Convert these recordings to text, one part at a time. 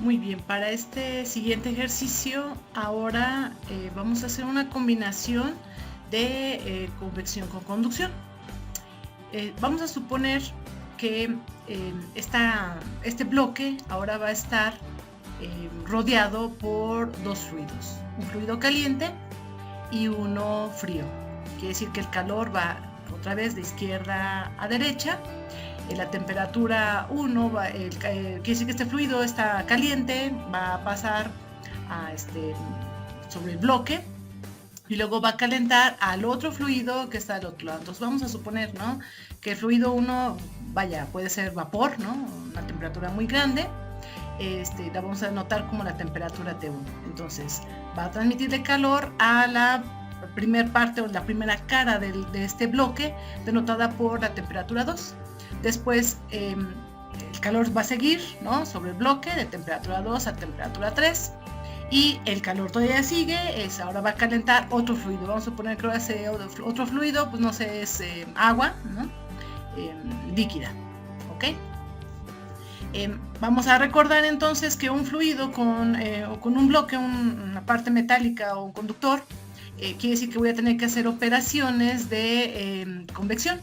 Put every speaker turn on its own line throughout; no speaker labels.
Muy bien, para este siguiente ejercicio ahora vamos a hacer una combinación de convección con conducción. Vamos a suponer que este bloque ahora va a estar rodeado por dos fluidos, un fluido caliente y uno frío. Quiere decir que el calor va otra vez de izquierda a derecha. La temperatura 1 quiere decir que este fluido está caliente, va a pasar sobre el bloque y luego va a calentar al otro fluido que está al otro lado. Entonces vamos a suponer, ¿no?, que el fluido 1, puede ser vapor, ¿no?, una temperatura muy grande. La vamos a notar como la temperatura T1. Entonces va a transmitirle calor a la primera parte o la primera cara de este bloque, denotada por la temperatura 2. Después el calor va a seguir, ¿no?, sobre el bloque de temperatura 2 a temperatura 3 y el calor todavía sigue. Ahora va a calentar otro fluido. Vamos a suponer que ese otro fluido, pues no sé, es agua, ¿no?, líquida, ¿ok? Vamos a recordar entonces que un fluido con un bloque, una parte metálica o un conductor, quiere decir que voy a tener que hacer operaciones de convección.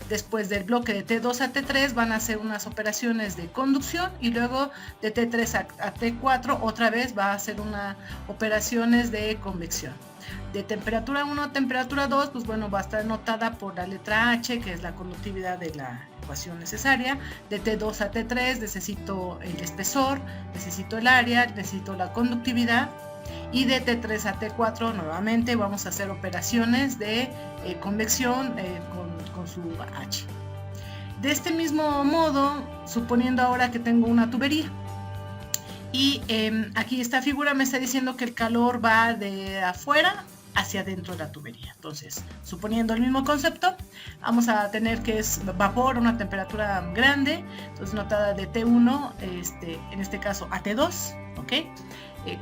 Después del bloque de T2 a T3 van a hacer unas operaciones de conducción y luego de T3 a T4 otra vez va a hacer unas operaciones de convección. De temperatura 1 a temperatura 2, pues bueno, va a estar notada por la letra H, que es la conductividad de la ecuación necesaria. De T2 a T3 necesito el espesor, necesito el área, necesito la conductividad. Y de T3 a T4 nuevamente vamos a hacer operaciones de convección con su H. De este mismo modo, suponiendo ahora que tengo una tubería y aquí esta figura me está diciendo que el calor va de afuera hacia adentro de la tubería. Entonces, suponiendo el mismo concepto, vamos a tener que es vapor a una temperatura grande, entonces notada de T1, en este caso a T2, ¿ok?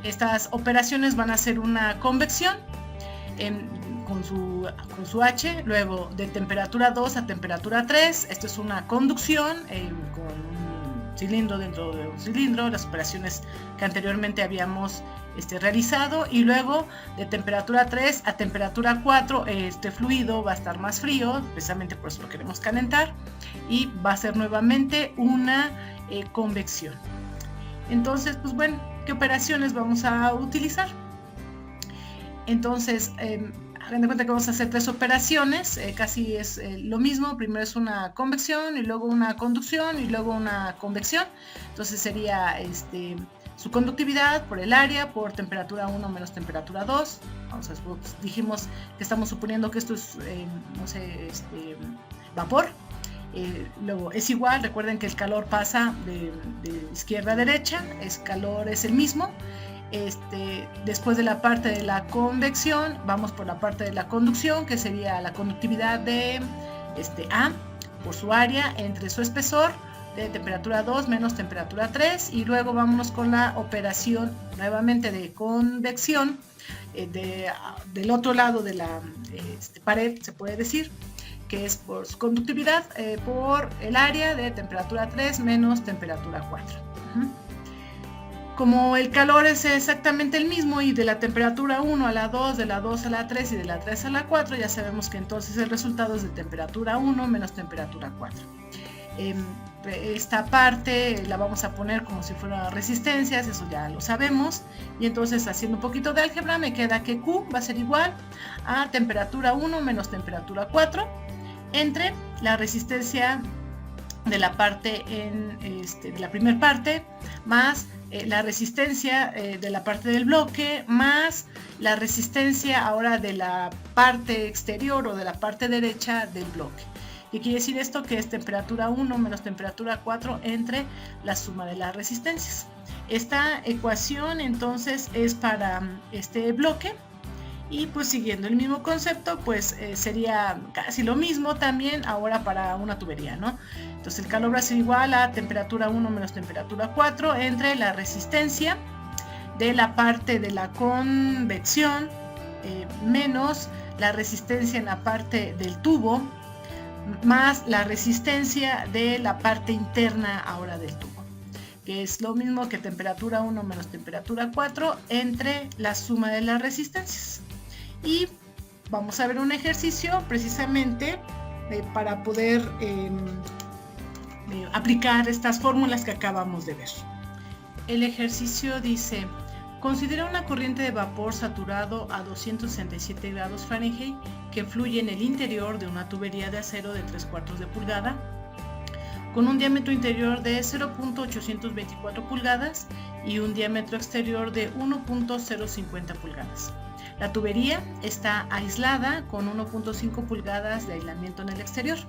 Estas operaciones van a ser una convección con su H, luego de temperatura 2 a temperatura 3, esto es una conducción con un cilindro dentro de un cilindro, las operaciones que anteriormente habíamos realizado, y luego de temperatura 3 a temperatura 4 este fluido va a estar más frío, precisamente por eso lo queremos calentar, y va a ser nuevamente una convección. Entonces, pues bueno, ¿qué operaciones vamos a utilizar? Entonces, hagan de cuenta que vamos a hacer tres operaciones, casi es lo mismo. Primero es una convección y luego una conducción y luego una convección. Entonces sería su conductividad por el área, por temperatura 1 menos temperatura 2. Dijimos que estamos suponiendo que esto es, vapor. Luego es igual, recuerden que el calor pasa de izquierda a derecha, calor es el mismo. Después de la parte de la convección vamos por la parte de la conducción, que sería la conductividad de A por su área entre su espesor de temperatura 2 menos temperatura 3, y luego vámonos con la operación nuevamente de convección del otro lado de la pared, se puede decir, que es por su conductividad por el área de temperatura 3 menos temperatura 4. Como el calor es exactamente el mismo y de la temperatura 1 a la 2, de la 2 a la 3 y de la 3 a la 4, ya sabemos que entonces el resultado es de temperatura 1 menos temperatura 4. Esta parte la vamos a poner como si fuera resistencias, eso ya lo sabemos, y entonces haciendo un poquito de álgebra me queda que Q va a ser igual a temperatura 1 menos temperatura 4 entre la resistencia de la parte de la primera parte más la resistencia de la parte del bloque más la resistencia ahora de la parte exterior o de la parte derecha del bloque. ¿Qué quiere decir esto? Que es temperatura 1 menos temperatura 4 entre la suma de las resistencias. Esta ecuación entonces es para este bloque. Y pues siguiendo el mismo concepto, pues sería casi lo mismo también ahora para una tubería, ¿no? Entonces el calor va a ser igual a temperatura 1 menos temperatura 4 entre la resistencia de la parte de la convección menos la resistencia en la parte del tubo más la resistencia de la parte interna ahora del tubo. que es lo mismo que temperatura 1 menos temperatura 4 entre la suma de las resistencias. Y vamos a ver un ejercicio precisamente para poder aplicar estas fórmulas que acabamos de ver. El ejercicio dice: considera una corriente de vapor saturado a 267 grados Fahrenheit que fluye en el interior de una tubería de acero de 3/4 de pulgada con un diámetro interior de 0.824 pulgadas y un diámetro exterior de 1.050 pulgadas. La tubería está aislada con 1.5 pulgadas de aislamiento en el exterior.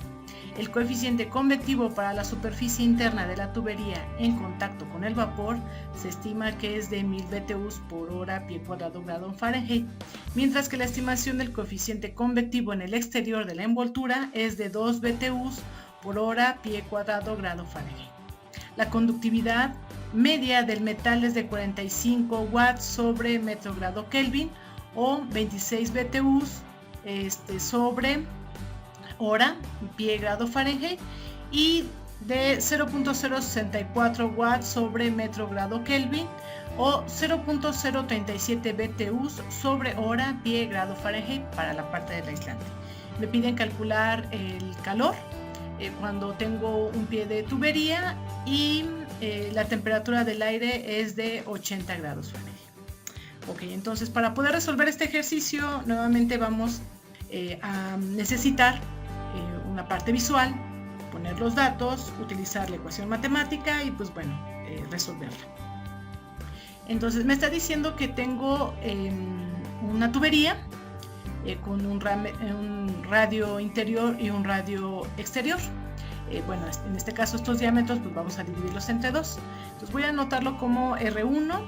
El coeficiente convectivo para la superficie interna de la tubería en contacto con el vapor se estima que es de 1000 BTUs por hora pie cuadrado grado Fahrenheit, mientras que la estimación del coeficiente convectivo en el exterior de la envoltura es de 2 BTUs por hora pie cuadrado grado Fahrenheit. La conductividad media del metal es de 45 watts sobre metro grado Kelvin o 26 BTUs sobre hora pie grado Fahrenheit y de 0.064 watts sobre metro grado Kelvin o 0.037 BTUs sobre hora pie grado Fahrenheit para la parte del aislante. Me piden calcular el calor cuando tengo un pie de tubería y la temperatura del aire es de 80 grados Fahrenheit. Ok, entonces para poder resolver este ejercicio nuevamente vamos a necesitar una parte visual, poner los datos, utilizar la ecuación matemática y pues bueno, resolverla. Entonces me está diciendo que tengo una tubería con un radio interior y un radio exterior. Bueno, en este caso estos diámetros pues vamos a dividirlos entre dos. Entonces voy a anotarlo como R1,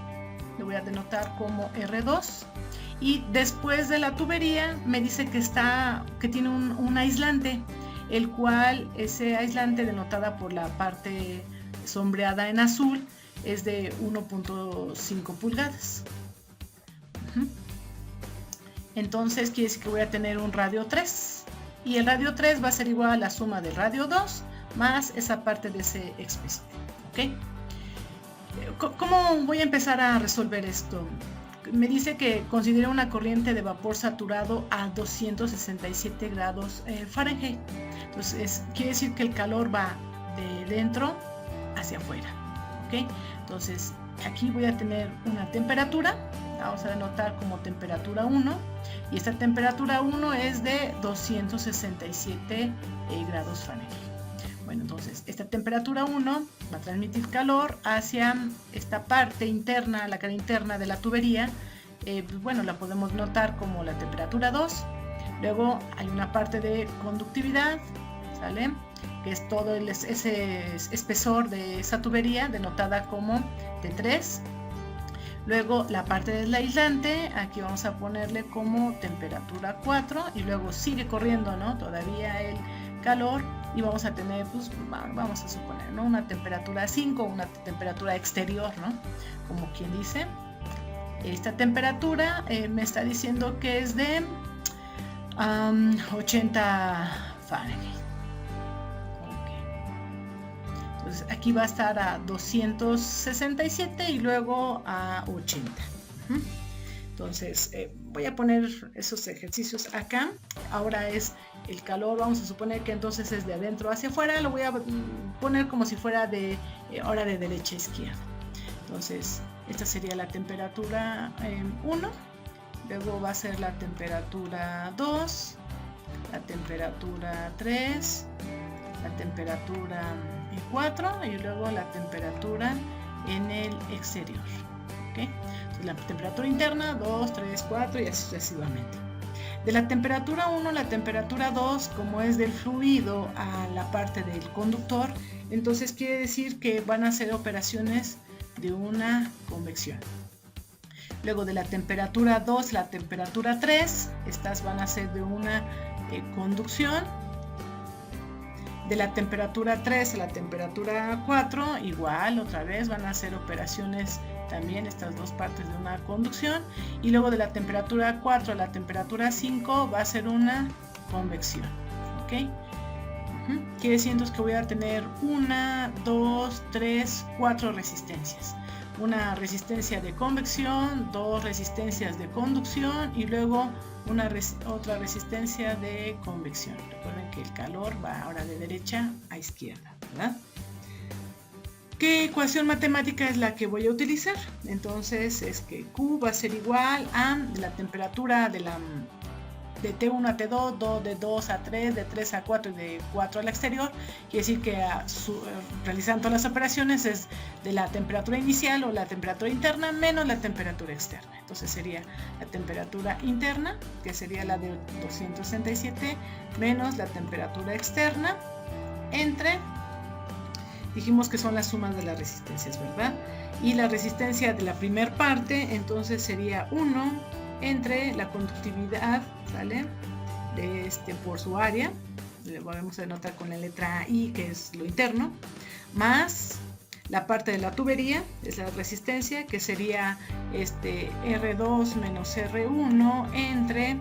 lo voy a denotar como R2 y después de la tubería me dice que tiene un aislante, el cual ese aislante denotada por la parte sombreada en azul es de 1.5 pulgadas. Entonces quiere decir que voy a tener un radio 3 y el radio 3 va a ser igual a la suma del radio 2 más esa parte de ese espesor. ¿Okay? ¿Cómo voy a empezar a resolver esto? Me dice que considera una corriente de vapor saturado a 267 grados Fahrenheit. Entonces quiere decir que el calor va de dentro hacia afuera. ¿Okay? Entonces aquí voy a tener una temperatura, vamos a denotar como temperatura 1 y esta temperatura 1 es de 267 grados Fahrenheit. Bueno, entonces esta temperatura 1 va a transmitir calor hacia esta parte interna, la cara interna de la tubería. Bueno, la podemos notar como la temperatura 2. Luego hay una parte de conductividad, ¿sale? Que es todo ese espesor de esa tubería, denotada como T3. Luego la parte del aislante, aquí vamos a ponerle como temperatura 4 y luego sigue corriendo, ¿no? Todavía el calor y vamos a tener, pues vamos a suponer, ¿no? Una temperatura 5, una temperatura exterior, ¿no? Como quien dice. Esta temperatura me está diciendo que es de 80 Fahrenheit. Entonces aquí va a estar a 267 y luego a 80. Entonces voy a poner esos ejercicios acá. Ahora es el calor, vamos a suponer que entonces es de adentro hacia afuera. Lo voy a poner como si fuera de ahora de derecha a izquierda. Entonces esta sería la temperatura 1. Luego va a ser la temperatura 2, la temperatura 3, la temperatura 4 y luego la temperatura en el exterior. ¿Okay? Entonces, la temperatura interna 2, 3, 4 y así sucesivamente. De la temperatura 1 a la temperatura 2, como es del fluido a la parte del conductor, entonces quiere decir que van a ser operaciones de una convección. Luego de la temperatura 2 a la temperatura 3, estas van a ser de una conducción. De la temperatura 3 a la temperatura 4, igual, otra vez van a ser operaciones también estas dos partes de una conducción. Y luego de la temperatura 4 a la temperatura 5 va a ser una convección. ¿Ok? Quiere decir entonces que voy a tener 1, 2, 3, 4 resistencias. Una resistencia de convección, 2 resistencias de conducción y luego otra resistencia de convección. Recuerden que el calor va ahora de derecha a izquierda, ¿verdad? ¿Qué ecuación matemática es la que voy a utilizar? Entonces es que Q va a ser igual a la temperatura de T1 a T2, de 2 a 3, de 3 a 4 y de 4 al exterior. Quiere decir que realizando todas las operaciones es de la temperatura inicial o la temperatura interna menos la temperatura externa. Entonces sería la temperatura interna, que sería la de 267, menos la temperatura externa, entre, dijimos que son las sumas de las resistencias, ¿verdad? Y la resistencia de la primera parte, entonces sería 1 entre la conductividad, ¿sale? Por su área, le vamos a denotar con la letra I, que es lo interno, más la parte de la tubería, es la resistencia, que sería R2 menos R1 entre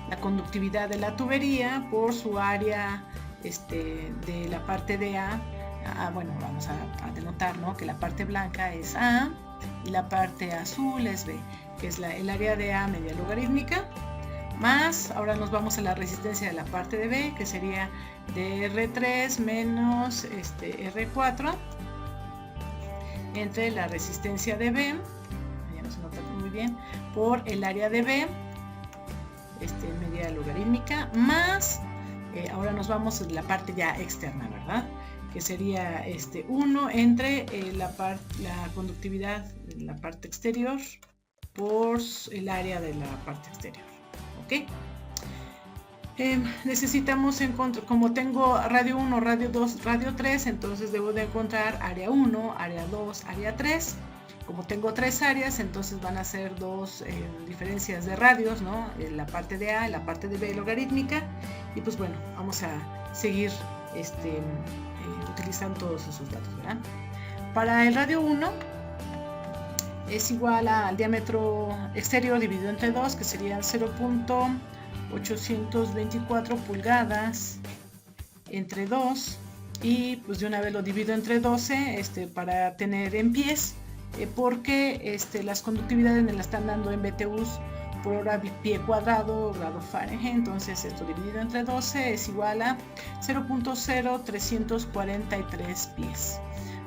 la conductividad de la tubería por su área de la parte de A. Bueno, vamos a denotar, ¿no?, que la parte blanca es A y la parte azul es B, que es el área de A media logarítmica, más, ahora nos vamos a la resistencia de la parte de B, que sería de R3 menos R4 entre la resistencia de B, ya no se nota muy bien, por el área de B, media logarítmica, más, ahora nos vamos a la parte ya externa, ¿verdad?, que sería 1 entre la conductividad de la parte exterior por el área de la parte exterior. ¿Ok? Necesitamos encontrar, como tengo radio 1, radio 2, radio 3, entonces debo de encontrar área 1, área 2, área 3. Como tengo 3 áreas, entonces van a ser 2 diferencias de radios, ¿no? La parte de A y la parte de B logarítmica. Y pues bueno, vamos a seguir utilizando todos esos datos, ¿verdad? Para el radio 1 es igual al diámetro exterior dividido entre 2, que serían 0.824 pulgadas entre 2, y pues de una vez lo divido entre 12 para tener en pies, porque las conductividades me las están dando en BTUs por hora pie cuadrado, grado Fahrenheit. Entonces esto dividido entre 12 es igual a 0.0343 pies.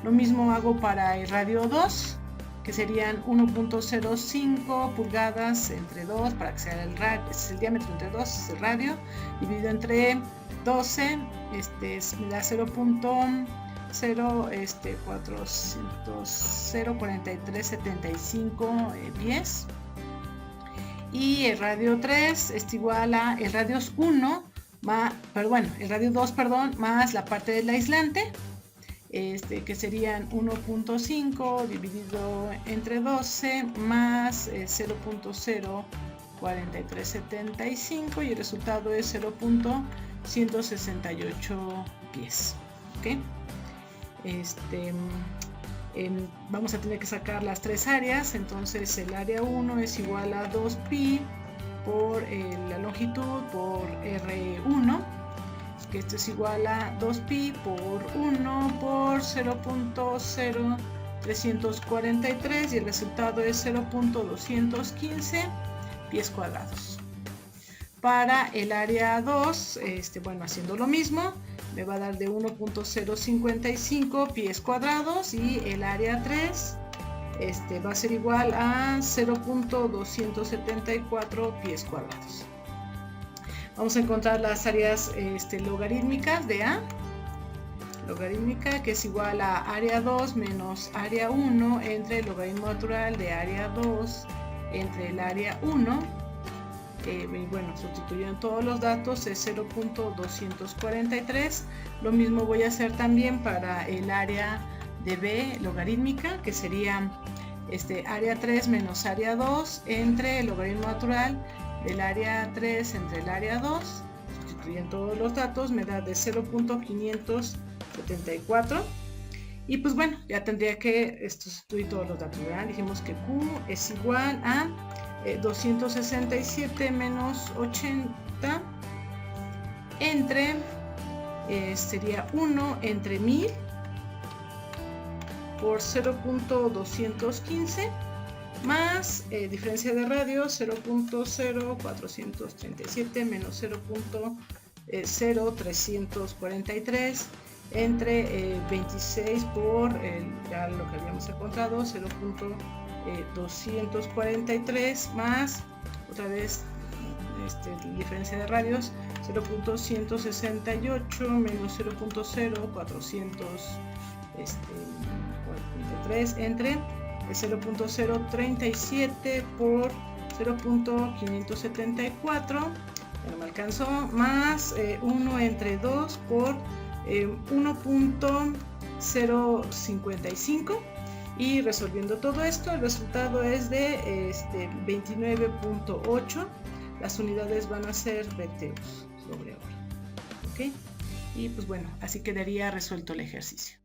Lo mismo hago para el radio 2, que serían 1.05 pulgadas entre 2, para que sea el radio, es el diámetro entre 2, es el radio, dividido entre 12, me da 0.4375 pies. Y el radio 3 es igual a el radio 1, el radio 2, más la parte del aislante, que serían 1.5 dividido entre 12 más 0.04375, y el resultado es 0.168 pies. ¿Okay? Vamos a tener que sacar las 3 áreas. Entonces el área 1 es igual a 2pi por la longitud por R1, que esto es igual a 2pi por 1 por 0.0343, y el resultado es 0.215 pies cuadrados. Para el área 2, haciendo lo mismo, me va a dar de 1.055 pies cuadrados, y el área 3 va a ser igual a 0.274 pies cuadrados. Vamos a encontrar las áreas logarítmicas de A, logarítmica, que es igual a área 2 menos área 1 entre el logaritmo natural de área 2 entre el área 1. Y bueno, sustituyendo todos los datos es 0.243. Lo mismo voy a hacer también para el área de B logarítmica, que sería área 3 menos área 2 entre el logaritmo natural del área 3 entre el área 2. Sustituyendo todos los datos me da de 0.574. Y pues bueno, ya tendría que sustituir todos los datos, ¿verdad? Dijimos que Q es igual a 267 menos 80 entre sería 1 entre 1000 por 0.215 más diferencia de radio 0.0437 menos 0.0343 entre 26 por ya lo que habíamos encontrado 0.243 más otra vez diferencia de radios 0.168 menos 0.0443 entre 0.037 por 0.574, no me alcanzó, más 1 entre 2 por 1.055 y resolviendo todo esto el resultado es de 29.8. Las unidades van a ser BTUs sobre hora, ¿ok? Y pues bueno, así quedaría resuelto el ejercicio.